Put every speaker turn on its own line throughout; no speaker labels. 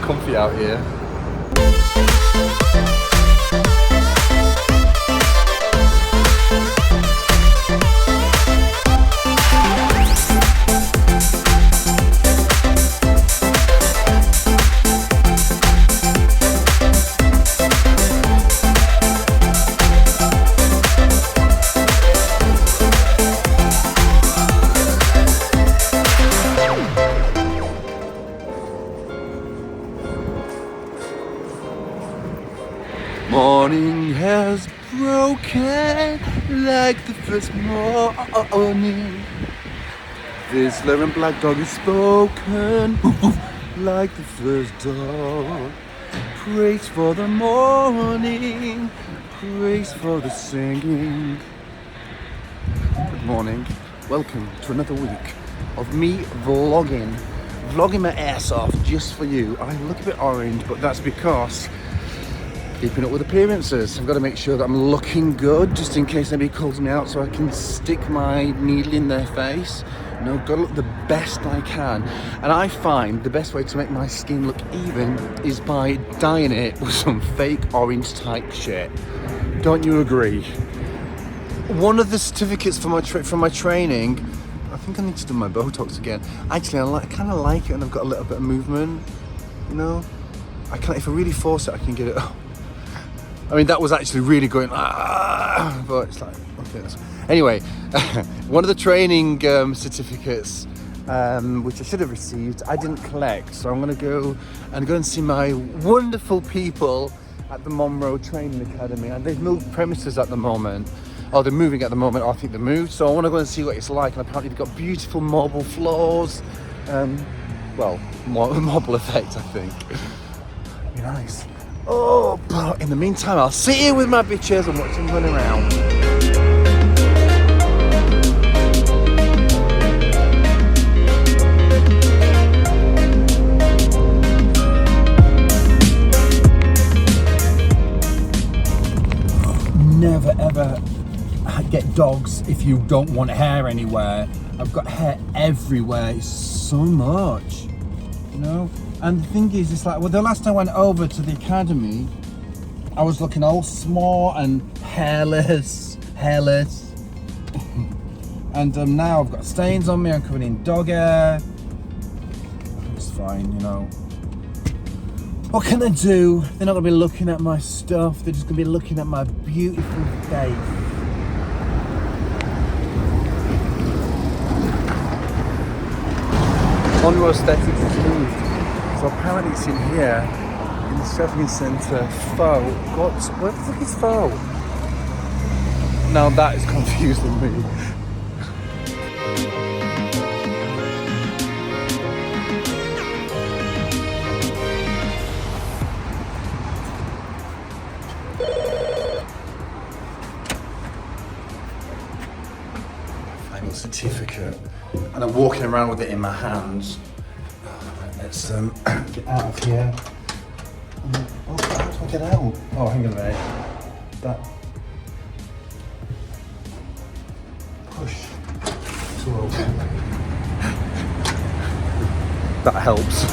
comfy out here. Morning has broken like the first morning. This little black dog is spoken like the first dawn. Praise for the morning, praise for the singing. Good morning, welcome to another week of me vlogging my ass off just for you. I look a bit orange, but that's because keeping up with appearances. I've got to make sure that I'm looking good just in case anybody calls me out so I can stick my needle in their face. You know, gotta look the best I can. And I find the best way to make my skin look even is by dyeing it with some fake orange type shit. Don't you agree? One of the certificates for my training, I think I need to do my Botox again. Actually, I kind of like it and I've got a little bit of movement, you know? If I really force it, I can get it up. I mean, that was actually really going, but it's like, okay. Anyway, one of the training certificates, which I should have received, I didn't collect. So I'm going to go and see my wonderful people at the Monroe Training Academy. And they've moved premises at the moment. Oh, they're moving at the moment. I think they moved. So I want to go and see what it's like. And apparently they've got beautiful marble floors. Well, marble effect, I think. Be nice. Oh, but in the meantime, I'll sit here with my bitches and watch them run around. Never ever get dogs if you don't want hair anywhere. I've got hair everywhere. It's so much, you know? And the thing is, it's like, well, the last time I went over to the academy, I was looking all small and hairless. And now I've got stains on me, I'm covered in dog hair. It's fine, you know. What can I do? They're not gonna be looking at my stuff, they're just gonna be looking at my beautiful face. Monroe Aesthetics is moved. So apparently it's in here, in the shopping centre, Faux. Where the fuck is Faux? Now that is confusing me. Final certificate. And I'm walking around with it in my hands. Let's get out of here. Oh, how do I get out? Oh, hang on a minute. That push to open. That helps.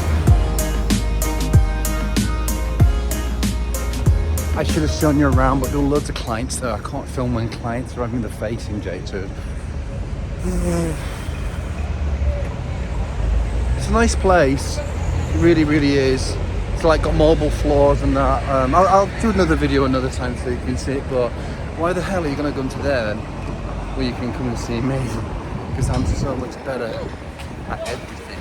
I should have shown you around, but there were loads of clients there. I can't film when clients are having their face injected. It's a nice place, it really, really is. It's like got marble floors and that. I'll do another video another time so you can see it, but why the hell are you going to go into there then? Where you can come and see me, because I'm so much better at everything.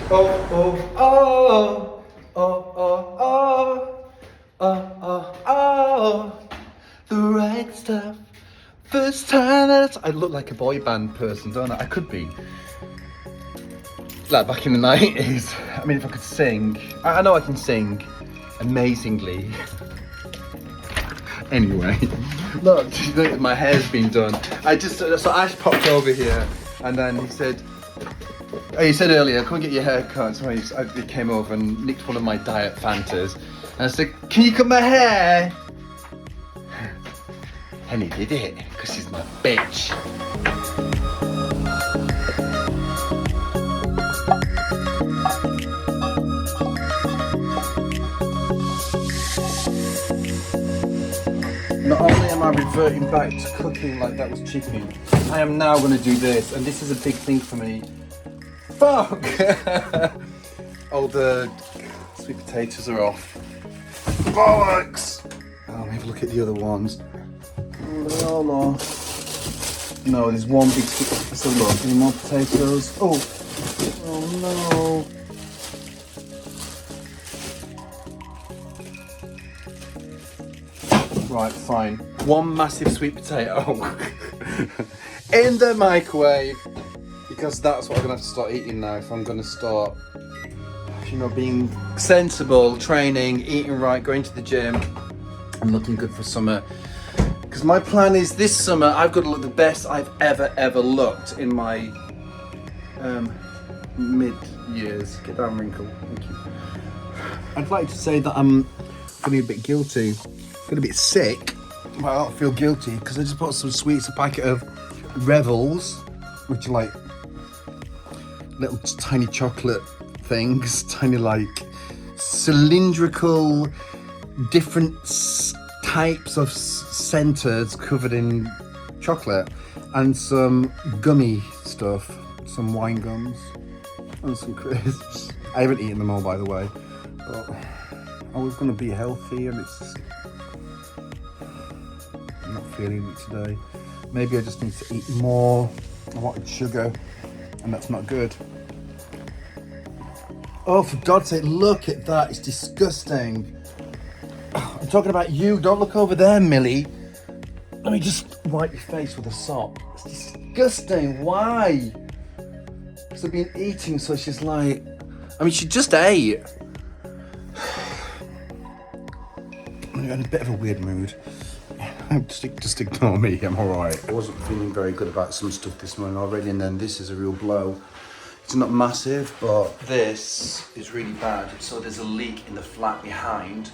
Oh, oh, oh, oh, oh, oh, oh, oh, the right stuff. First time that I look like a boy band person, don't I? I could be. Like back in the 90s. I mean, if I could sing. I know I can sing amazingly. Anyway, look, my hair's been done. So Ash popped over here and then he said earlier, come and get your hair cut. So he came over and nicked one of my Diet Fantas. And I said, can you cut my hair? And he did it, because he's my bitch. Not only am I reverting back to cooking like that was chicken, I am now going to do this, and this is a big thing for me. Fuck! Oh, the sweet potatoes are off. Bollocks! Oh, let me have a look at the other ones. Oh, they're all off. No, there's one big sweet. Let's have a look. Any more potatoes? Oh no. Right, fine. One massive sweet potato in the microwave, because that's what I'm gonna have to start eating now if I'm gonna start, you know, being sensible, training, eating right, going to the gym, and looking good for summer. Because my plan is this summer I've got to look the best I've ever looked in my mid years. Get that wrinkle. Thank you. I'd like to say that I'm feeling a bit guilty. A bit sick, but I don't feel guilty because I just bought some sweets, a packet of Revels, which are like little tiny chocolate things, tiny like cylindrical, different types of centers covered in chocolate, and some gummy stuff, some wine gums, and some crisps. I haven't eaten them all, by the way, but I was going to be healthy, and it's. I'm not feeling it today. Maybe I just need to eat more. I wanted sugar, and that's not good. Oh, for God's sake, look at that. It's disgusting. I'm talking about you. Don't look over there, Millie. Let me just wipe your face with a sock. It's disgusting. Why? Because I've been eating, so she's like... I mean, she just ate. I'm in a bit of a weird mood. Just ignore me, I'm alright. I wasn't feeling very good about some stuff this morning already, and then this is a real blow. It's not massive, but this is really bad. So there's a leak in the flat behind,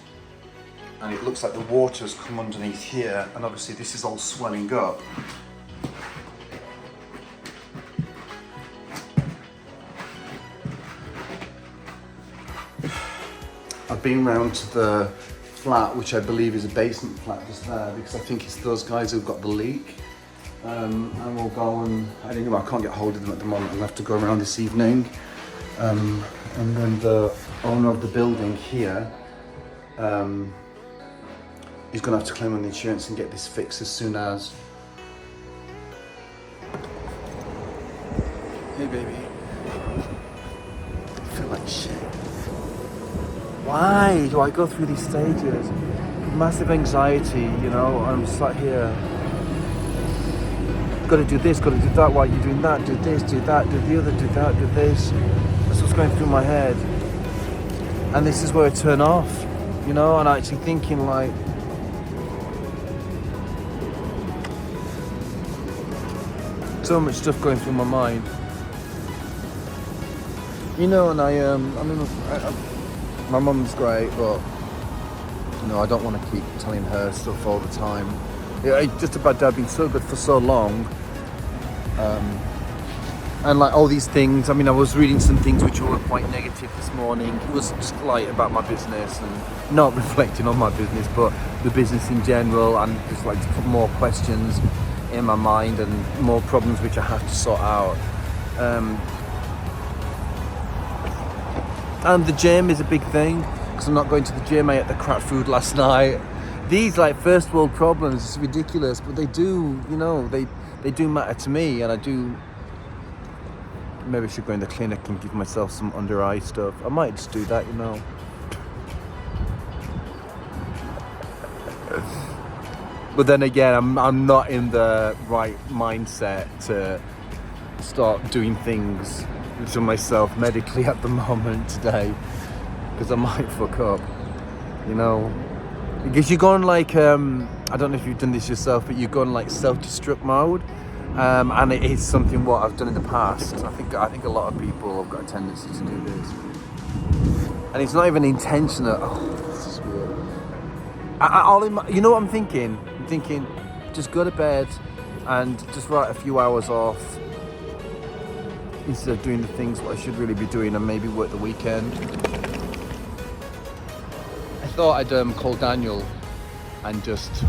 and it looks like the water's come underneath here, and obviously this is all swelling up. I've been round to the flat, which I believe is a basement flat just there, because I think it's those guys who've got the leak. And we'll go and, I don't know, I can't get hold of them at the moment. I'll have to go around this evening. And then the owner of the building here is going to have to claim on the insurance and get this fixed as soon as. Hey baby. I feel like shit. Why do I go through these stages? Massive anxiety, you know, I'm sat here. Got to do this, got to do that, why are you doing that? Do this, do that, do the other, do that, do this. That's what's going through my head. And this is where I turn off, you know, and I'm actually thinking like, so much stuff going through my mind. You know, and my mum's great, but you know, I don't want to keep telling her stuff all the time. Yeah, just about Dad being so good for so long, and like all these things. I mean, I was reading some things which were quite negative this morning. It was just like about my business and not reflecting on my business, but the business in general, and just like to put more questions in my mind and more problems which I have to sort out. And the gym is a big thing, because I'm not going to the gym. I ate the crap food last night. These like first world problems, it's ridiculous, but they do, you know, they do matter to me, and I do. Maybe I should go in the clinic and give myself some under eye stuff. I might just do that, you know. But then again, I'm not in the right mindset to start doing things to myself medically at the moment today, because I might fuck up, you know. Because you go on like, I don't know if you've done this yourself, but you go on like self-destruct mode, and it is something what I've done in the past. I think a lot of people have got a tendency to do this, and it's not even intentional. Oh, this is weird. You know what I'm thinking? I'm thinking, just go to bed and just write a few hours off, instead of doing the things what I should really be doing, and maybe work the weekend. I thought I'd call Daniel and just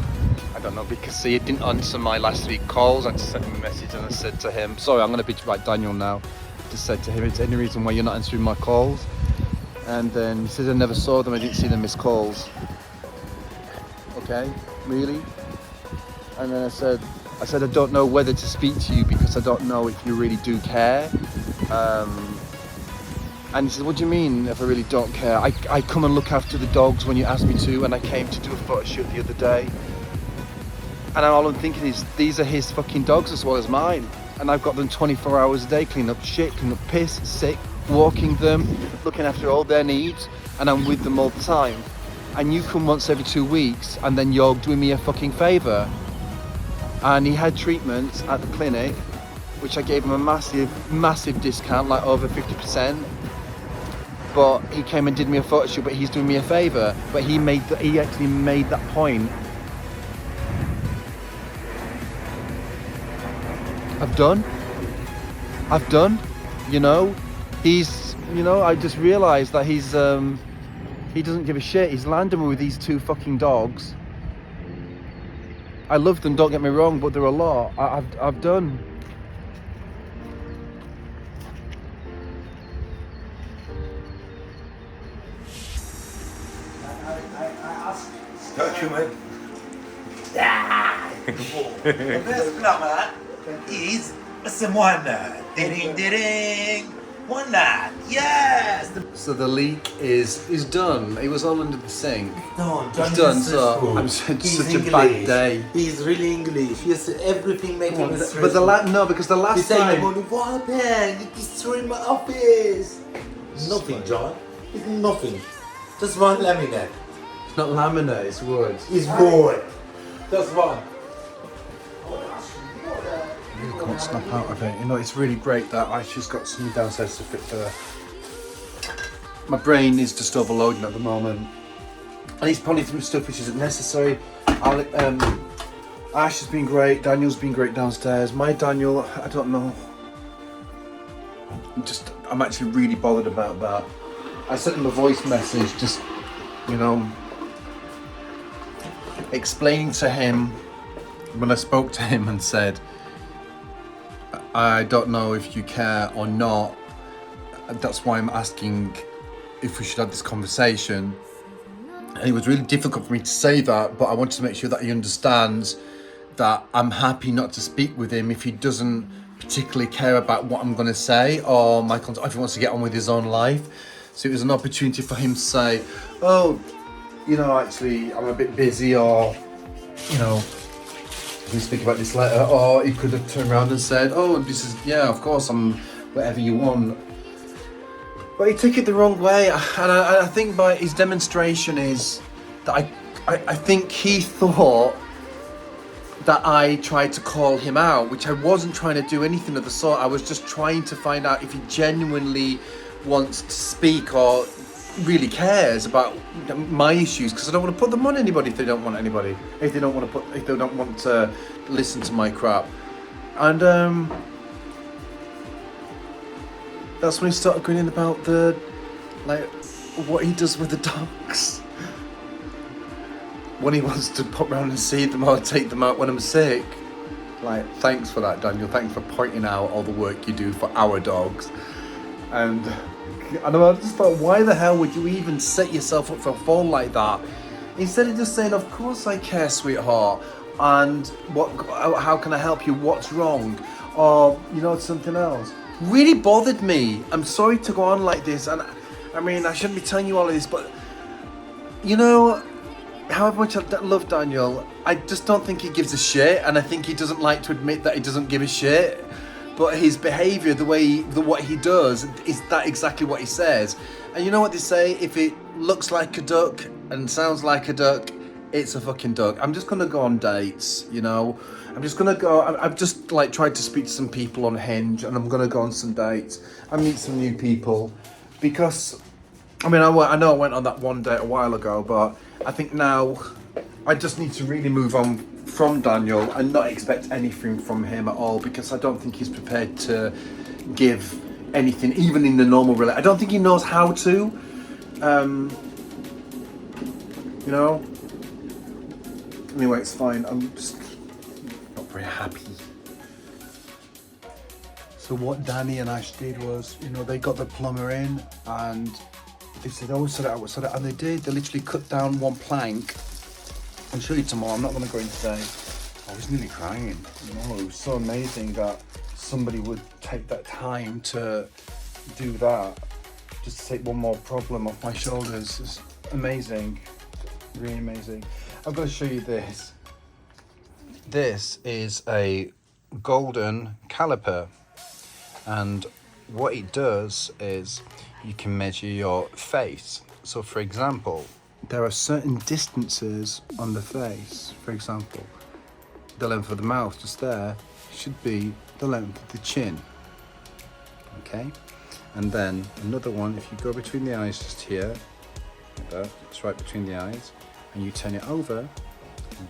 I don't know, because he didn't answer my last 3 calls. I just sent him a message and I said to him, sorry, I'm going to be like Daniel now. Just said to him, is there any reason why you're not answering my calls? And then he said, I never saw them, I didn't see the missed calls. Okay, really? And then I said, I don't know whether to speak to you because I don't know if you really do care. And he said, what do you mean if I really don't care? I come and look after the dogs when you ask me to, and I came to do a photo shoot the other day. And all I'm thinking is, these are his fucking dogs as well as mine. And I've got them 24 hours a day, cleaning up shit, cleaning up piss, sick, walking them, looking after all their needs, and I'm with them all the time. And you come once every 2 weeks, and then you're doing me a fucking favour. And he had treatments at the clinic, which I gave him a massive discount, like over 50%. But he came and did me a photo shoot, but he's doing me a favour. But he actually made that point. I've done, you know, I just realised that he doesn't give a shit. He's landed me with these 2 fucking dogs. I love them, don't get me wrong, but they're a lot. I've done.
Touch you, mate. Yeah. The best plumber is someone. Ding, ding. One night, yes.
So the leak is done. It was all under the sink.
No,
it's done. So I'm such a bad day.
He's really English. Yes, everything making me stressful.
But because the last time.
What happened? You destroyed my office. Nothing, John. It's nothing. Just one laminate.
It's not laminate. It's wood.
It's wood. Just one.
You can't snap out of it. You know, it's really great that I just got something downstairs to fit the. My brain is just overloading at the moment. And he's pulling through stuff which isn't necessary. Ash has been great. Daniel's been great downstairs. My Daniel, I don't know. I'm actually really bothered about that. I sent him a voice message, just, explaining to him when I spoke to him and said, I don't know if you care or not. That's why I'm asking if we should have this conversation. And it was really difficult for me to say that, but I wanted to make sure that he understands that I'm happy not to speak with him if he doesn't particularly care about what I'm going to say or if he wants to get on with his own life. So it was an opportunity for him to say, oh, actually I'm a bit busy, or, we speak about this later. Or he could have turned around and said, oh, this is, yeah, of course, I'm whatever you want. But he took it the wrong way, and I think by his demonstration is that I think he thought that I tried to call him out, which I wasn't trying to do anything of the sort. I was just trying to find out if he genuinely wants to speak or really cares about my issues, because I don't want to put them on anybody if they don't want to listen to my crap. And that's when he started grinning about what he does with the dogs. When he wants to pop round and see them or take them out when I'm sick. Thanks for that, Daniel. Thanks for pointing out all the work you do for our dogs. And I just thought, why the hell would you even set yourself up for a fall like that? Instead of just saying, of course I care, sweetheart, and how can I help you, what's wrong, or something else. Really bothered me. I'm sorry to go on like this, and I mean, I shouldn't be telling you all of this, but however much I love Daniel, I just don't think he gives a shit, and I think he doesn't like to admit that he doesn't give a shit. But his behaviour, what he does, is that exactly what he says. And you know what they say? If it looks like a duck and sounds like a duck, it's a fucking duck. I'm just gonna go on dates, I'm just gonna go. I've just tried to speak to some people on Hinge, and I'm gonna go on some dates and meet some new people, because I know I went on that one date a while ago, but I think now I just need to really move on from Daniel and not expect anything from him at all, because I don't think he's prepared to give anything, even in the normal relationship. I don't think he knows how to, Anyway, it's fine. I'm just not very happy. So what Danny and Ash did was, you know, they got the plumber in and they said, oh, sort it out, and they did. They literally cut down one plank. I'll show you tomorrow. I'm not going to go in today. I was nearly crying. You know, it was so amazing that somebody would take that time to do that, just to take one more problem off my shoulders. It's amazing, really amazing. I've got to show you this. This is a golden caliper, and what it does is you can measure your face. So for example, there are certain distances on the face. For example, the length of the mouth just there should be the length of the chin. Okay, and then another one, if you go between the eyes just here, like that, it's right between the eyes, and you turn it over,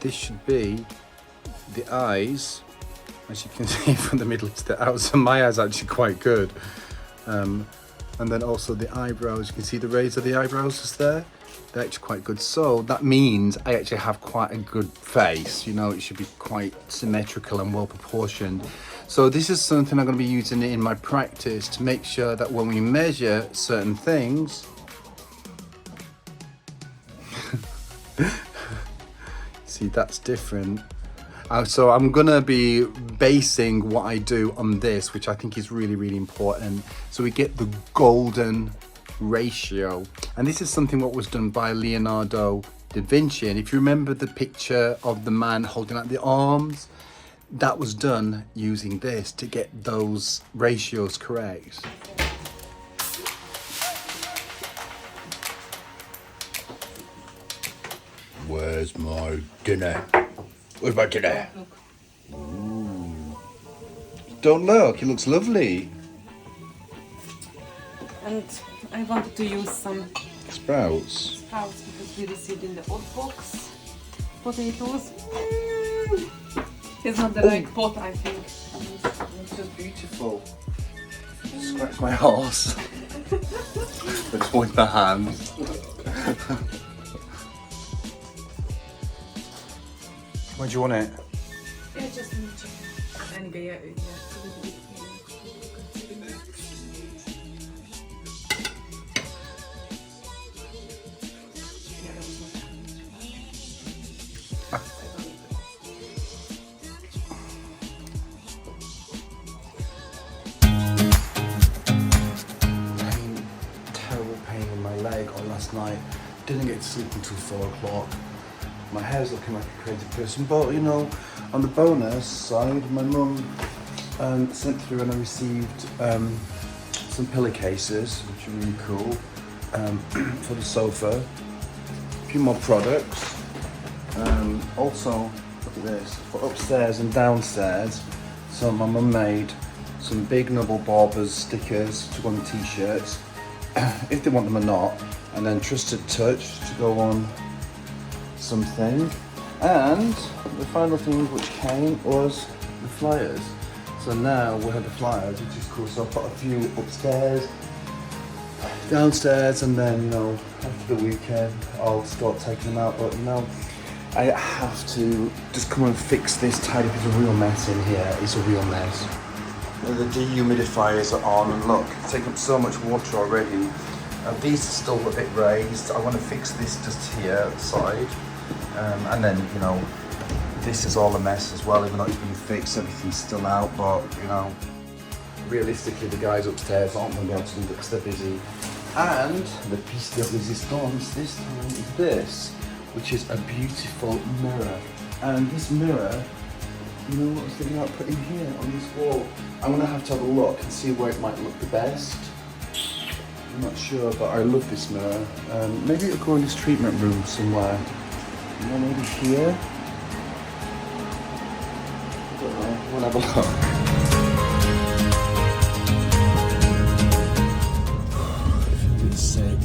this should be the eyes, as you can see, from the middle to the outside. So my eyes are actually quite good. And then also the eyebrows, you can see the rays of the eyebrows just there. They're actually quite good. So that means I actually have quite a good face. You know, it should be quite symmetrical and well proportioned. So this is something I'm going to be using in my practice to make sure that when we measure certain things, see, that's different. So I'm gonna be basing what I do on this, which I think is really, really important. So we get the golden ratio. And this is something what was done by Leonardo da Vinci. And if you remember the picture of the man holding out the arms, that was done using this to get those ratios correct. Where's my dinner? Where's my dinner? Ooh. Don't look, it looks lovely.
And I wanted to use some
Sprouts.
because we received in the old box potatoes. It's not the right pot, I think.
It's just beautiful. Scratch my horse. I just want my hands. Where do you want it?
Yeah, just in the chicken. Anyway, yeah.
Terrible pain in my leg on last night. Didn't get to sleep until 4 o'clock. My hair's looking like a crazy person, but you know, on the bonus side, my mum sent through and I received some pillowcases, which are really cool, for the sofa. A few more products. Also, look at this, for upstairs and downstairs. So my mum made some big Nubble Barbers stickers to go on t-shirts, if they want them or not, and then Trusted Touch to go on something, and the final thing which came was the flyers. So now we have the flyers, which is cool. So I've got a few upstairs, downstairs, and then, you know, after the weekend I'll start taking them out. But you know, I have to just come and fix this tidy. It's a real mess in here. It's a real mess. The dehumidifiers are on, and look, it's taken up so much water already. These are still a bit raised. I want to fix this just here at the side. And then, you know, this is all a mess as well, even though it's been fixed, everything's still out, but, you know, realistically the guys upstairs aren't going to be able to do it because they're busy. And the piece de resistance this time is this, which is a beautiful mirror. And this mirror, you know what I was thinking about putting here on this wall? I'm going to have a look and see where it might look the best. I'm not sure, but I love this mirror. Maybe it'll go in this treatment room somewhere. You know, maybe here? I don't know, we'll have a look. I feel a bit sick.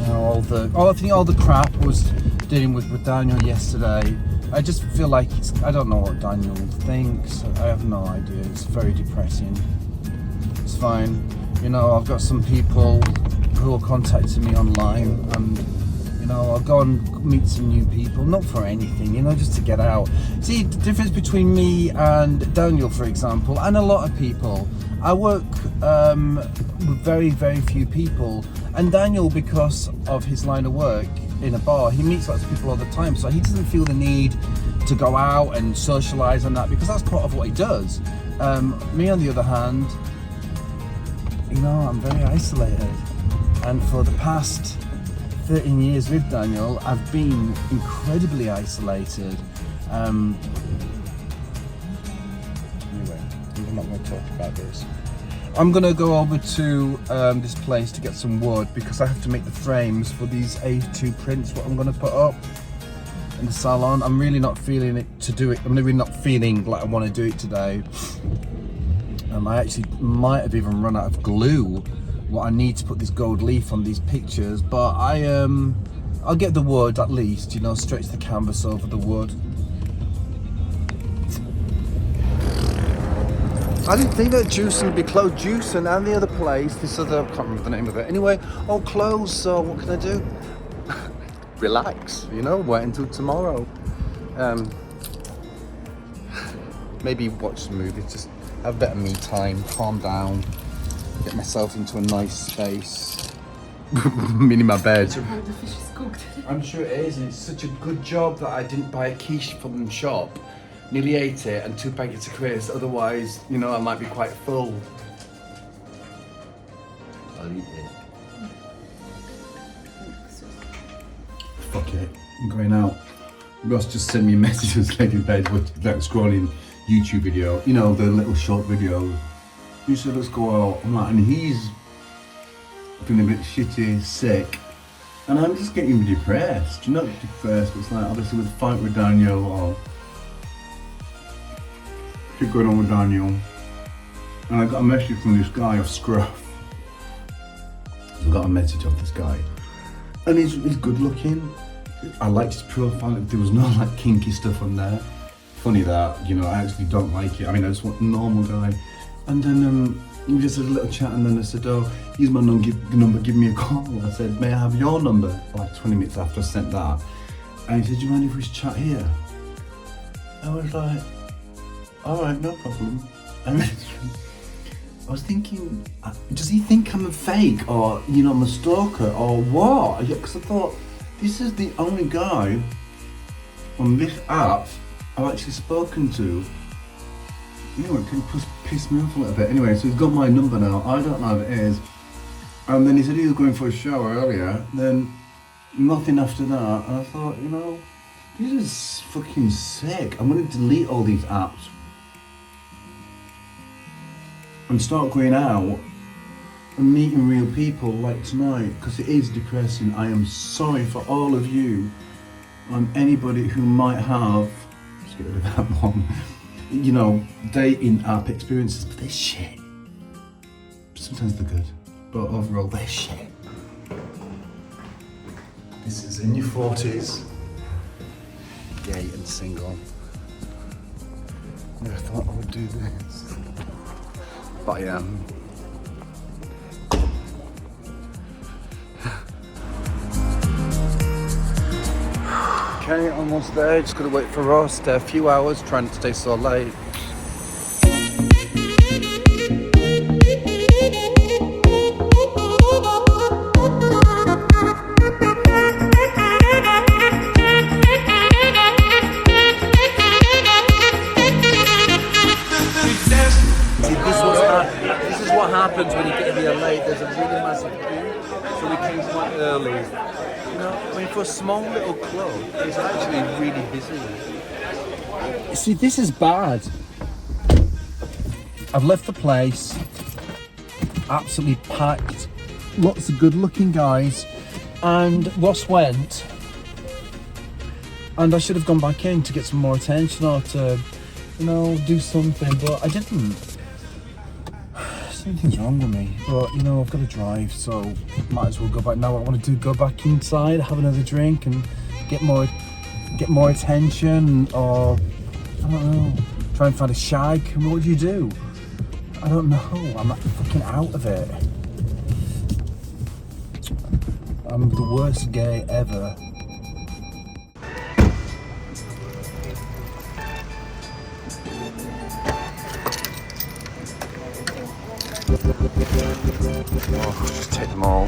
Now I think all the crap was dealing with Daniel yesterday. I just feel like I don't know what Daniel thinks. I have no idea. It's very depressing. It's fine. You know, I've got some people who are contacting me online, and You know, I'll go and meet some new people, not for anything, you know, just to get out. See, the difference between me and Daniel, for example, and a lot of people, I work with very, very few people. And Daniel, because of his line of work in a bar, he meets lots of people all the time, so he doesn't feel the need to go out and socialise and that, because that's part of what he does. Me, on the other hand, you know, I'm very isolated. And for the past 13 years with Daniel, I've been incredibly isolated. Anyway, I'm not going to talk about this. I'm going to go over to this place to get some wood, because I have to make the frames for these A2 prints, what I'm going to put up in the salon. I'm really not feeling it to do it. I'm really not feeling like I want to do it today. I actually might have even run out of glue, what I need to put this gold leaf on these pictures, but I'll get the wood at least, you know, stretch the canvas over the wood. I didn't think that Juicing would be closed. Juicing and the other place, this other, I can't remember the name of it. Anyway, all closed, so what can I do? Relax, you know, wait until tomorrow. Maybe watch some movies, just have a bit of me time, calm down, get myself into a nice space. Meaning my bed.
The fish is cooked.
I'm sure it is, and it's such a good job that I didn't buy a quiche from the shop. Nearly ate it and 2 packets of crisps, otherwise, you know, I might be quite full. I'll eat it. Fuck it, I'm going out. Ross just sent me a message, was like in bed with that scrolling YouTube video, you know, the little short video. He said, let's go out. I'm like, and he's feeling a bit shitty, sick. And I'm just getting depressed. You're not depressed, but it's like, obviously with the fight with Daniel, or keep going on with Daniel. And I got a message from this guy off Scruff. So I got a message off this guy. And he's good looking. I liked his profile, there was no like kinky stuff on there. Funny that, you know, I actually don't like it. I mean, I just want a normal guy. And then we just had a little chat, and then I said, oh, here's my number, give me a call. I said, may I have your number? Like 20 minutes after I sent that. And he said, do you mind if we chat here? I was like, all right, no problem. And then I was thinking, does he think I'm a fake, or, you know, I'm a stalker, or what? Because I thought, this is the only guy on this app I've actually spoken to. You know, it can piss me off a little bit. Anyway, so he's got my number now. I don't know if it is. And then he said he was going for a shower earlier. Then nothing after that. And I thought, you know, this is fucking sick. I'm going to delete all these apps and start going out and meeting real people like tonight, because it is depressing. I am sorry for all of you and anybody who might have, let's get rid of that one, you know, dating app experiences, but they're shit. Sometimes they're good, but overall they're shit. This is in your 40s, gay and single. Never thought I would do this, but I am. Okay, almost there, just gotta wait for Ross. Stay a few hours, trying not to stay so late. This is what happens when you get here late. There's a really massive queue, so we came quite early. You know, I mean, for a small little club, it's actually really busy. See, this is bad. I've left the place, absolutely packed, lots of good-looking guys, and Ross went, and I should have gone back in to get some more attention or to, you know, do something, but I didn't. Something's wrong with me, but you know, I've got to drive, so might as well go back. Now what I want to do, go back inside, have another drink and get more attention, or I don't know, try and find a shag. What do you do? I don't know, I'm fucking out of it. I'm the worst gay ever. Oh, just take them all.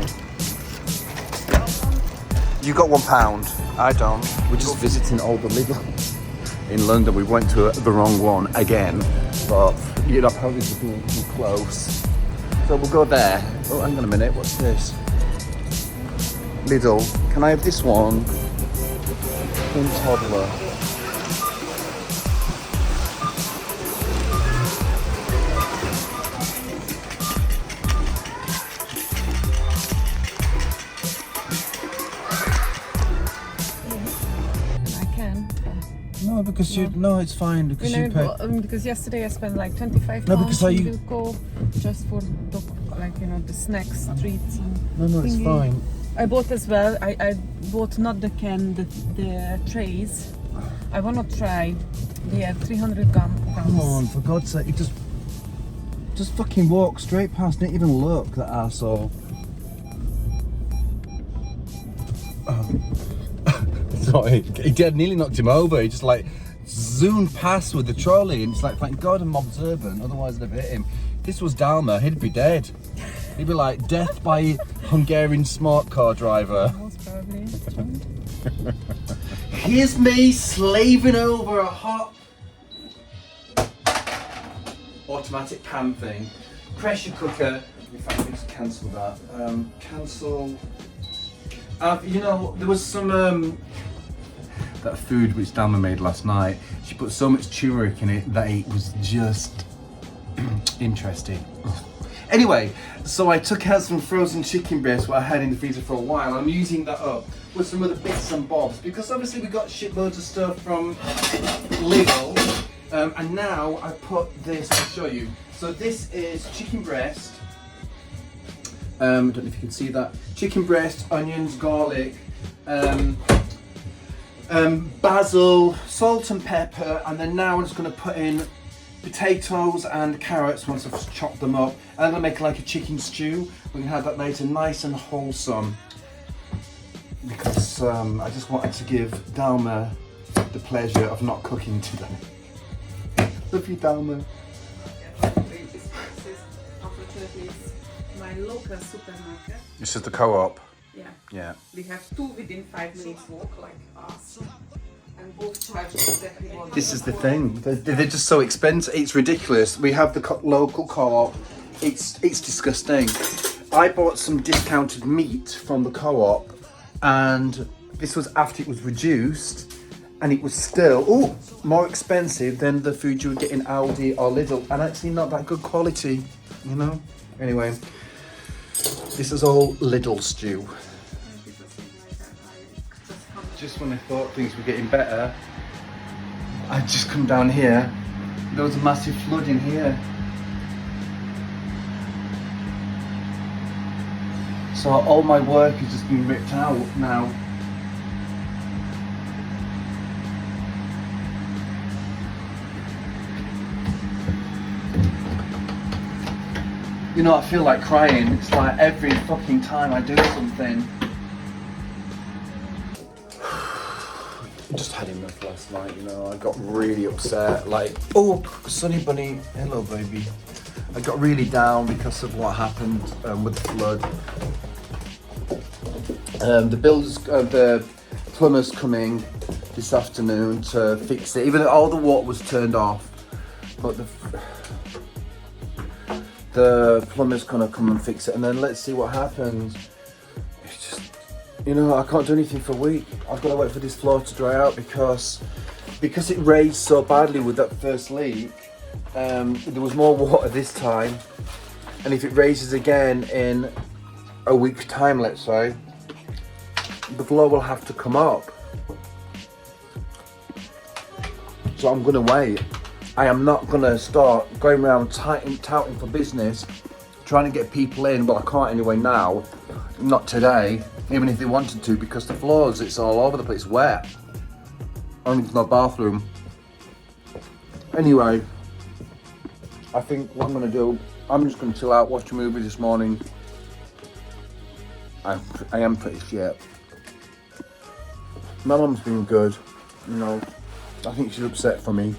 You got £1. I don't. We're just visiting all the Lidl in London. We went to the wrong one again, but you know, apparently it's too close. So we'll go there. Oh, hang on a minute. What's this? Lidl. Can I have this one? Twin toddler. No, because you. No, it's fine because you pay.
Because yesterday I spent like 25
No,
pounds
because I.
in Wilko just for the snacks, treats. And
No, it's
thingy.
fine.
I bought as well. I bought not the can, the trays. I wanna try. They have 300 grams.
Come on, for God's sake, you just fucking walk straight past. Didn't even look, that arsehole. Sorry, he nearly knocked him over. He just like zoomed past with the trolley, and it's like, thank God I'm observant, otherwise they'd have hit him. If this was Dalma, he'd be dead. He'd be like death by Hungarian smart car driver.
Most probably.
Here's me slaving over a hot automatic pan thing, pressure cooker. If I can just cancel that, cancel. You know, there was some that food which Dalma made last night. She put so much turmeric in it that it was just interesting. Anyway, so I took out some frozen chicken breast what I had in the freezer for a while. I'm using that up with some other bits and bobs because obviously we got shitloads of stuff from Lidl, and now I put this. I'll show you. So this is chicken breast. I don't know if you can see that. Chicken breast, onions, garlic, basil, salt and pepper, and then now I'm just going to put in potatoes and carrots once I've chopped them up. And I'm going to make like a chicken stew. We can have that later, nice and wholesome. Because I just wanted to give Dalma the pleasure of not cooking today. Love you, Dalma.
My local supermarket.
This is the co-op.
Yeah.
Yeah.
We have two within 5 minutes walk, like us. And both charge exactly what.
This is the thing. They're just so expensive. It's ridiculous. We have the local co-op. It's disgusting. I bought some discounted meat from the co-op, and this was after it was reduced, and it was still more expensive than the food you would get in Aldi or Lidl, and actually not that good quality, you know. Anyway, this is all Lidl stew. Just when I thought things were getting better, I just come down here. There was a massive flood in here. So all my work has just been ripped out now. You know, I feel like crying. It's like every fucking time I do something. I just had enough last night, you know. I got really upset. Like, oh, Sunny Bunny, hello baby. I got really down because of what happened with the flood. The plumber's coming this afternoon to fix it. Even though all the water was turned off, but the plumber's gonna come and fix it, and then let's see what happens. It's just, you know, I can't do anything for a week. I've got to wait for this floor to dry out because it raised so badly with that first leak. There was more water this time, and if it raises again in a week's time, let's say, the floor will have to come up. So I'm gonna wait. I am not gonna start going around touting for business, trying to get people in. Well, I can't anyway now, not today, even if they wanted to, because the floors, it's all over the place, wet. Only there's no bathroom. Anyway, I think what I'm gonna do, I'm just gonna chill out, watch a movie this morning. I am pretty shit. My mum's been good, you know. I think she's upset for me.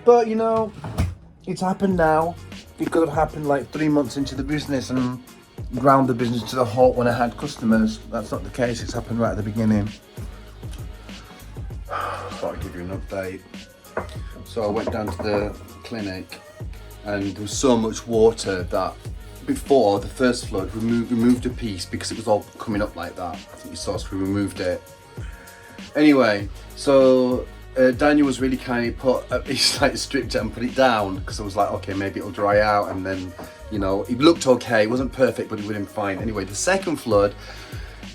But, you know, it's happened now. It could have happened like 3 months into the business and ground the business to the halt when I had customers. That's not the case. It's happened right at the beginning. Thought I'd give you an update. So I went down to the clinic and there was so much water that before the first flood we removed a piece because it was all coming up like that. I think you saw us, we removed it. Anyway, so Daniel was really kind. He stripped it and put it down because I was like, okay, maybe it'll dry out, and then, you know, it looked okay. It wasn't perfect, but it would have been fine. Anyway, the second flood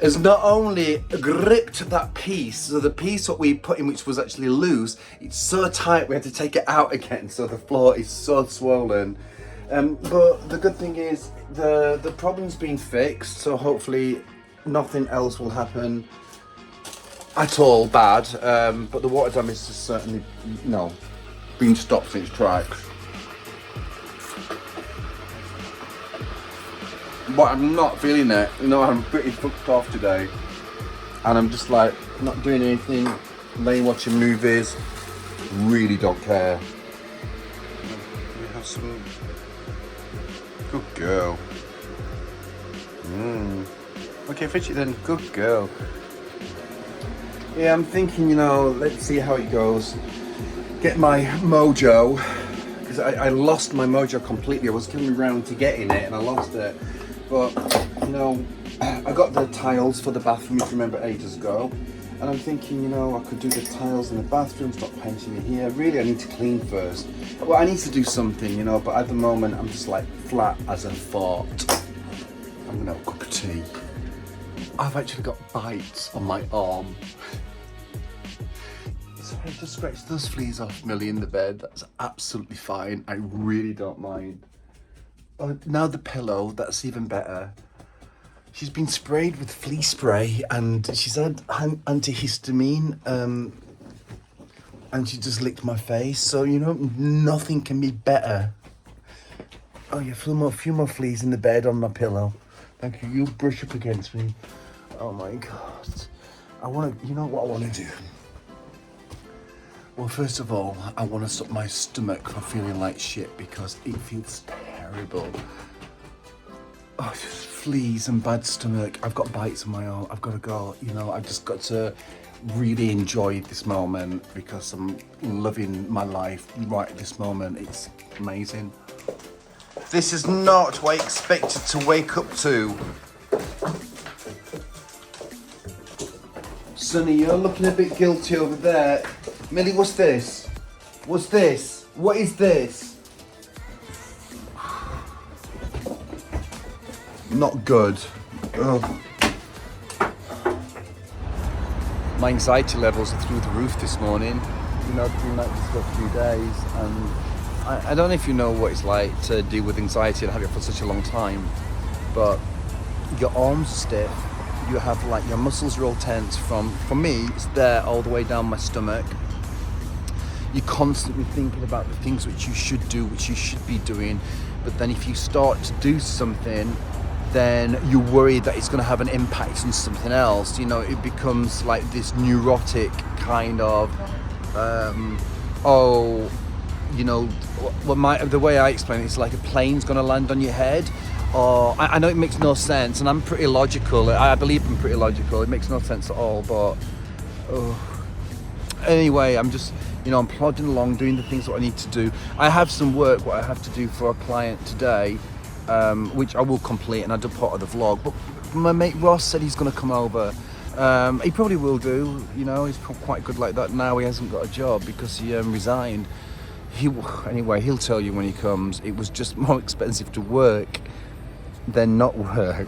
has not only gripped that piece, so the piece what we put in, which was actually loose, it's so tight we had to take it out again. So the floor is so swollen. But the good thing is the problem's been fixed. So hopefully nothing else will happen at all bad, but the water damage has certainly, you know, been stopped in its tracks. But I'm not feeling it, you know. I'm pretty fucked off today, and I'm just like not doing anything, laying watching movies, really don't care. We have some good girl. Okay, fetch it then, good girl. Yeah, I'm thinking, you know, let's see how it goes. Get my mojo, because I lost my mojo completely. I was coming around to getting it and I lost it. But, you know, I got the tiles for the bathroom, if you remember, ages ago. And I'm thinking, you know, I could do the tiles in the bathroom, stop painting it here. Really, I need to clean first. Well, I need to do something, you know, but at the moment, I'm just like flat as a fart. I'm gonna have a cup of tea. I've actually got bites on my arm. So I just scratch those fleas off Millie in the bed. That's absolutely fine. I really don't mind. Now the pillow, that's even better. She's been sprayed with flea spray and she's had antihistamine, and she just licked my face. So, you know, nothing can be better. Oh yeah, a few more fleas in the bed on my pillow. Thank you. You brush up against me. Oh my God. You know what I want to do? Well, first of all, I want to stop my stomach from feeling like shit because it feels terrible. Oh, just fleas and bad stomach. I've got bites on my arm. I've got to go. You know, I've just got to really enjoy this moment because I'm loving my life right at this moment. It's amazing. This is not what I expected to wake up to. Sonny, you're looking a bit guilty over there. Millie, what's this? What's this? What is this? Not good. Ugh. My anxiety levels are through the roof this morning. You know, I've been like this for a few days, and I don't know if you know what it's like to deal with anxiety and have it for such a long time, but your arms are stiff. You have like your muscles are all tense for me, it's there all the way down my stomach. You're constantly thinking about the things which you should do, which you should be doing, but then if you start to do something, then you worry that it's going to have an impact on something else. You know, it becomes like this neurotic kind of, you know, the way I explain it is like a plane's going to land on your head. Or I know it makes no sense, and I'm pretty logical. I believe I'm pretty logical. It makes no sense at all, but anyway, I'm just, you know, I'm plodding along, doing the things that I need to do. I have some work what I have to do for a client today, which I will complete, and I do part of the vlog. But my mate Ross said he's going to come over. He probably will do. You know, he's quite good like that now. He hasn't got a job because he resigned. Anyway, he'll tell you when he comes. It was just more expensive to work than not work.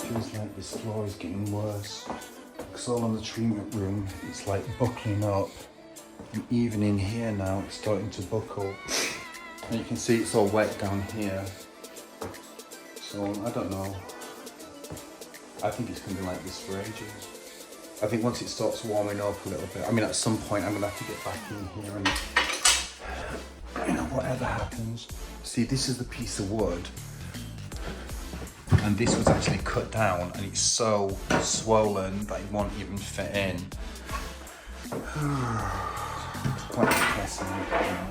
Feels like this floor is getting worse. Because all on the treatment room, it's like buckling up. And even in here now, it's starting to buckle. And you can see it's all wet down here. So I don't know. I think it's going to be like this for ages. I think once it starts warming up a little bit, I mean, at some point I'm going to have to get back in here and, you know, whatever happens. See, this is the piece of wood. And this was actually cut down and it's so swollen that it won't even fit in. It's quite depressing, you know.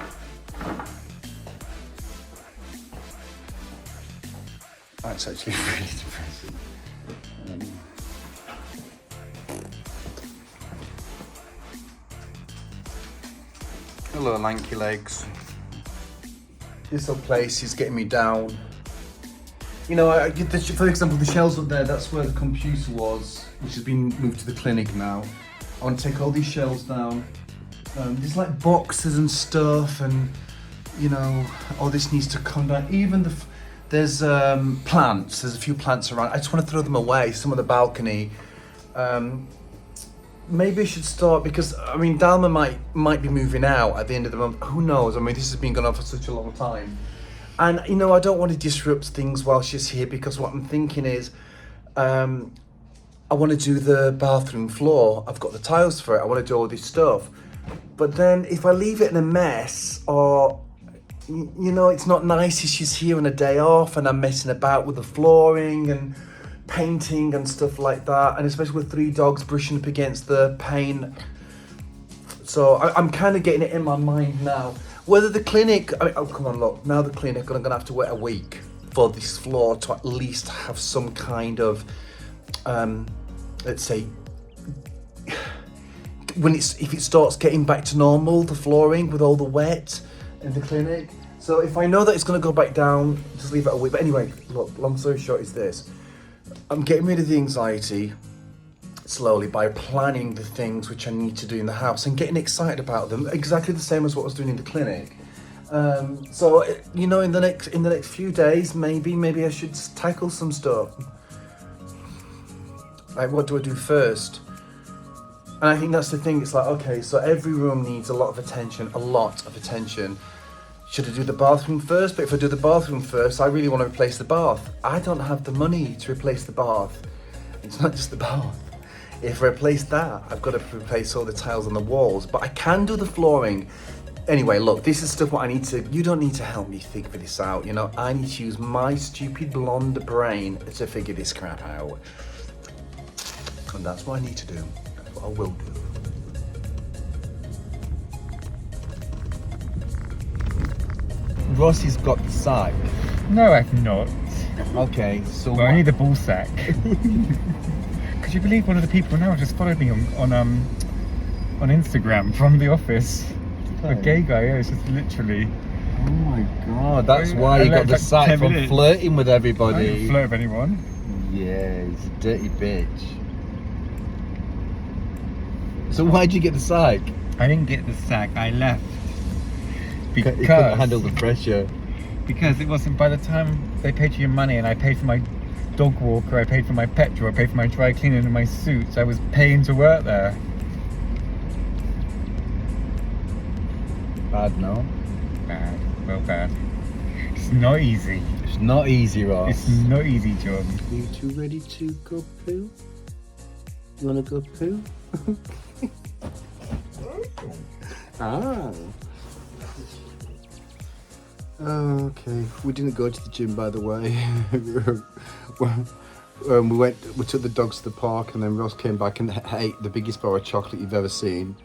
That's actually really depressing. Hello, lanky legs. This whole place is getting me down. You know, for example, the shelves up there, that's where the computer was, which has been moved to the clinic now. I want to take all these shelves down. There's like boxes and stuff, and you know, all this needs to come down. Even there's plants. There's a few plants around. I just want to throw them away. Some on the balcony. Maybe I should start because I mean, Dalma might be moving out at the end of the month. Who knows? I mean, this has been going on for such a long time. And, you know, I don't want to disrupt things while she's here because what I'm thinking is I want to do the bathroom floor. I've got the tiles for it. I want to do all this stuff. But then if I leave it in a mess or, you know, it's not nice if she's here on a day off and I'm messing about with the flooring and painting and stuff like that. And especially with 3 dogs brushing up against the paint. So I'm kind of getting it in my mind now. Whether the clinic, I mean, oh come on, look, now the clinic, I'm gonna have to wait a week for this floor to at least have some kind of, let's say, if it starts getting back to normal, the flooring with all the wet in the clinic. So if I know that it's gonna go back down, just leave it a week. But anyway, look, long story short is this. I'm getting rid of the anxiety slowly by planning the things which I need to do in the house and getting excited about them, exactly the same as what I was doing in the clinic. So you know, in the next few days, maybe I should tackle some stuff. Like, what do I do first? And I think that's the thing. It's like, okay, so every room needs a lot of attention. Should I do the bathroom first? But if I do the bathroom first, I really want to replace the bath. I don't have the money to replace the bath. It's not just the bath. If I replace that, I've got to replace all the tiles on the walls, but I can do the flooring. Anyway, look, this is stuff what I need to, you don't need to help me figure this out, you know, I need to use my stupid blonde brain to figure this crap out. And that's what I need to do. That's what I will do. Rossi's got the sack.
No, I've not.
Okay, so
well, I need the ball sack. Could you believe one of the people now just followed me on Instagram from the office? A gay guy, yeah, it's just literally.
Oh my god, that's why you got the sack from flirting with everybody.
I don't flirt with anyone.
Yeah, he's a dirty bitch. So why'd you get the sack?
I didn't get the sack, I left. Because
you couldn't handle the pressure.
Because it wasn't, by the time they paid you your money and I paid for my dog walker, I paid for my petrol, I paid for my dry cleaning and my suits, I was paying to work there.
Bad, no?
Bad, well bad. It's not easy.
It's not easy, Ross.
It's not easy, John.
Are you two ready to go poo? You wanna go poo? Ah. Okay, we didn't go to the gym, by the way. We took the dogs to the park, and then Ross came back and ate the biggest bar of chocolate you've ever seen.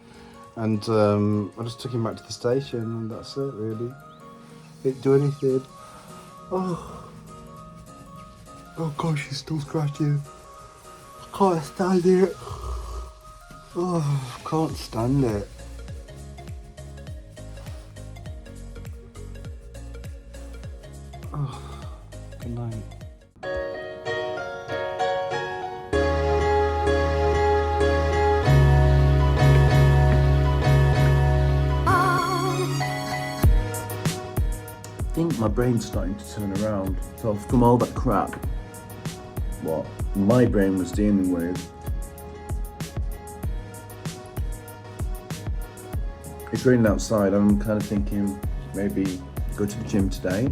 And I just took him back to the station, and that's it, really. Didn't do anything. Oh gosh, he's still scratching. I can't stand it. Oh, I can't stand it. Oh, good night. I think my brain's starting to turn around. So from all that crap, what my brain was dealing with, it's raining outside. I'm kind of thinking maybe go to the gym today.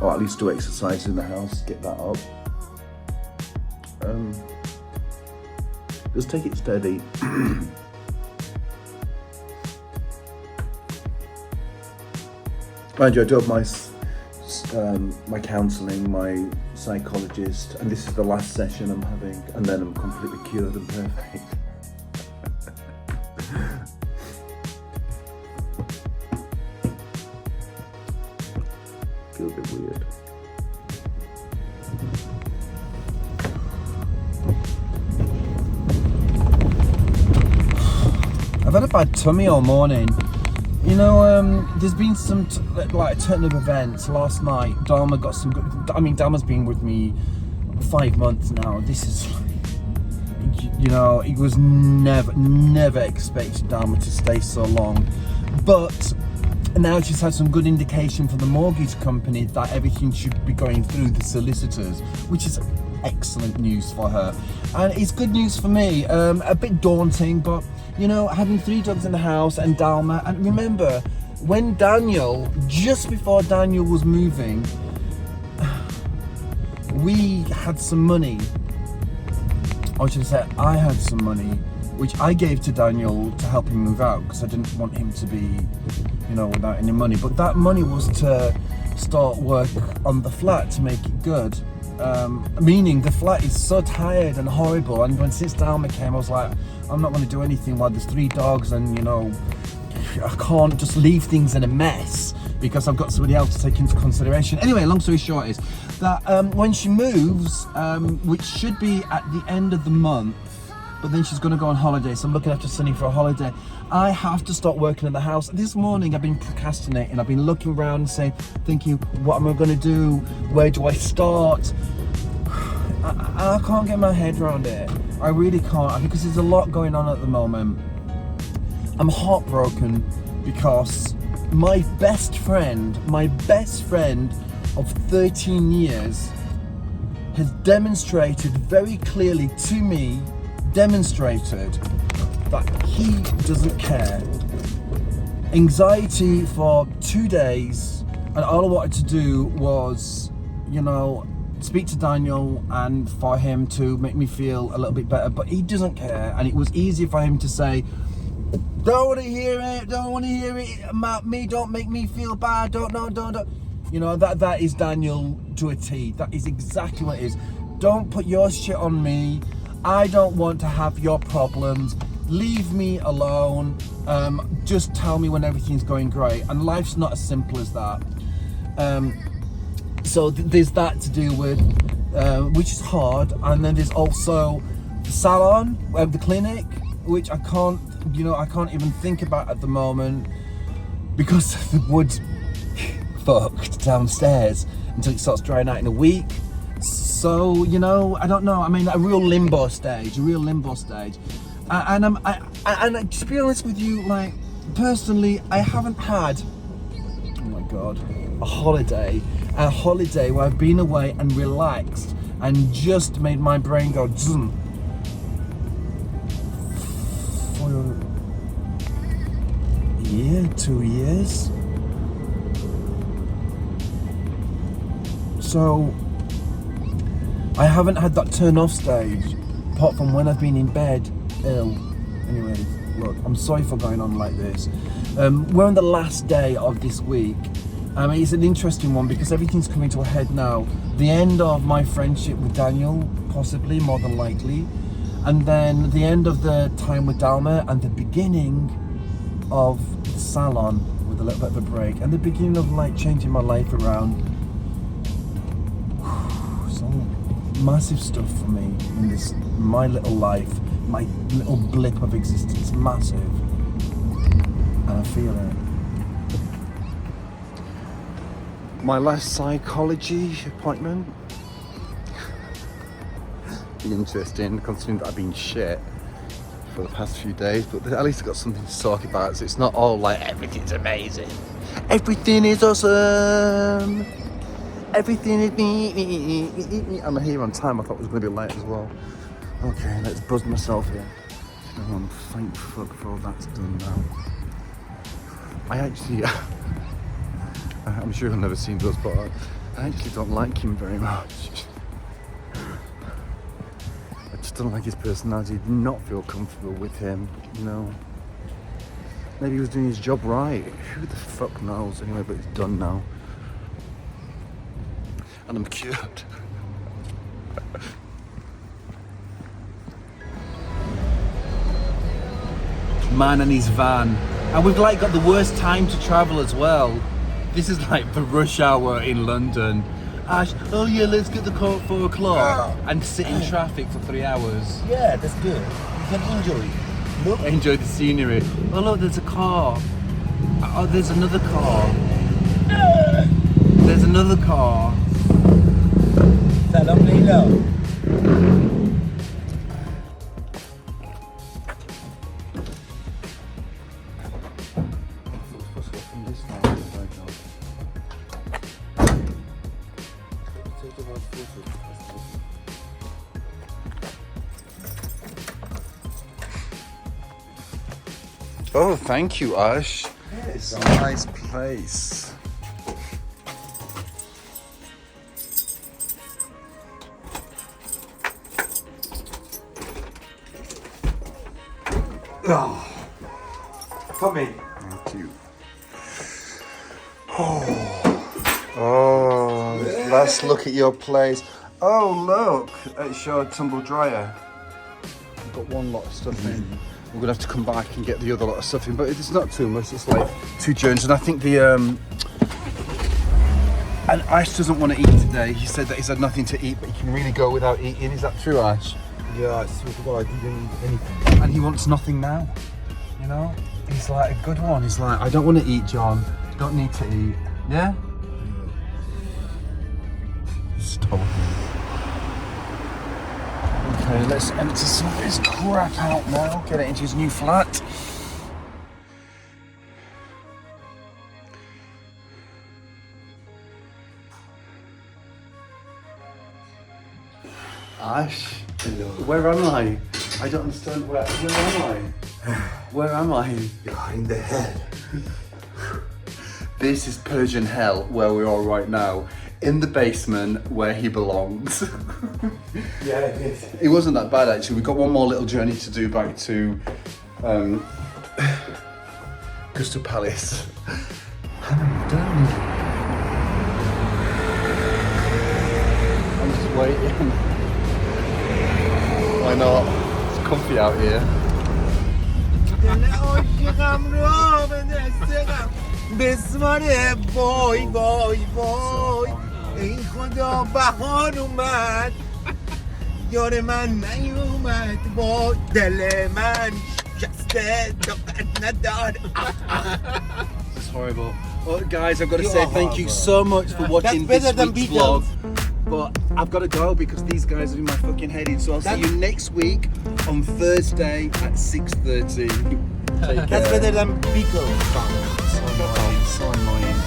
or at least do exercise in the house, get that up. Just take it steady. Mind you, I do have my counselling, my psychologist, and this is the last session I'm having, and then I'm completely cured and perfect. Feel a bit weird. I've had a bad tummy all morning. You know, there's been some like a turn of events. Last night, Dharma got some good. I mean, Dharma's been with me 5 months now. This is, you know, it was never expected Dharma to stay so long, but now she's had some good indication from the mortgage company that everything should be going through the solicitors, which is excellent news for her, and it's good news for me. A bit daunting, but you know, having 3 dogs in the house and Dalma, and remember when just before Daniel was moving, we had some money, or should I say I had some money, which I gave to Daniel to help him move out because I didn't want him to be, you know, without any money. But that money was to start work on the flat to make it good. Meaning the flat is so tired and horrible, and since Dalma came I was like, I'm not going to do anything while there's 3 dogs, and you know, I can't just leave things in a mess because I've got somebody else to take into consideration. Anyway, long story short is that when she moves, which should be at the end of the month, but then she's going to go on holiday, so I'm looking after Sunny for a holiday, I have to start working in the house. This morning I've been procrastinating. I've been looking around and thinking, what am I going to do? Where do I start? I can't get my head around it. I really can't, because there's a lot going on at the moment. I'm heartbroken because my best friend of 13 years has demonstrated very clearly to me, that he doesn't care. Anxiety for 2 days, and all I wanted to do was, you know, speak to Daniel and for him to make me feel a little bit better, but he doesn't care. And it was easy for him to say, don't want to hear it about me, don't make me feel bad, don't. You know, that is Daniel to a T. That is exactly what it is. Don't put your shit on me. I don't want to have your problems. Leave me alone. Just tell me when everything's going great. And life's not as simple as that. So there's that to do with, which is hard. And then there's also the salon, the clinic, which I can't even think about at the moment because the wood's fucked downstairs until it starts drying out in a week. So, you know, I don't know. I mean, a real limbo stage. And to be honest with you, like, personally, I haven't had, oh my God, a holiday where I've been away and relaxed and just made my brain go zzz, for a year, 2 years. So I haven't had that turn off stage apart from when I've been in bed ill. Anyway, look, I'm sorry for going on like this. We're on the last day of this week. It's an interesting one because everything's coming to a head now. The end of my friendship with Daniel, possibly, more than likely. And then the end of the time with Dalma, and the beginning of the salon with a little bit of a break. And the beginning of like changing my life around. So massive stuff for me in this, my little life, my little blip of existence, massive. And I feel it. My last psychology appointment. Be interesting considering that I've been shit for the past few days, but at least I've got something to talk about, so it's not all like everything's amazing, everything is awesome, everything is me. I'm here on time. I thought it was going to be late as well. Okay, let's buzz myself here. Thank fuck for all that's done now. I actually I'm sure I've never seen those, but I actually don't like him very much. I just don't like his personality. I do not feel comfortable with him, you know. Maybe he was doing his job right. Who the fuck knows? Anyway, but it's done now. And I'm cured. Man and his van. And we've like got the worst time to travel as well. This is like the rush hour in London. Ash, oh yeah, let's get the car at 4 o'clock and sit in traffic for 3 hours.
Yeah, that's good. You can enjoy. Look.
Enjoy the scenery. Oh look, there's a car. Oh, there's another car. There's another car.
Salam Leila.
Oh, thank you, Ash. It's a nice place.
Oh. Tommy.
Thank you. Oh, let's look at your place. Oh, look, it's your tumble dryer. I've got one lot of stuff in. We're gonna have to come back and get the other lot of stuff in, but it's not too much. It's like 2 journeys, and I think the and Ash doesn't want to eat today. He said that he's had nothing to eat, but he can really go without eating. Is that true, Ash?
Yeah, I swear to God, I didn't eat anything.
And he wants nothing now. You know, he's like a good one. He's like, I don't want to eat, John. Don't need to eat. Yeah. Stop. Okay, let's empty some of this crap out now. Get it into his new flat. Ash, hello. Where am I? I don't understand. Where am I? Where am I?
You're in the hell.
This is Persian hell, where we are right now. In the basement where he belongs.
Yeah, it is.
It wasn't that bad actually. We've got one more little journey to do back to Crystal Palace. And I'm done. I'm just waiting. Why not? It's comfy out here.
این خدا بهار اومد یار من نیومد با دل من شکسته طاقت نداره.
It's horrible. Well, guys, I've got to say thank you so much for watching
That's
this
better than
week's
Beatles.
vlog. But I've got to go because these guys are in my fucking head in. So I'll see you next week on Thursday at 6:30. Take care.
That's better than Beatles.
So annoying, so annoying.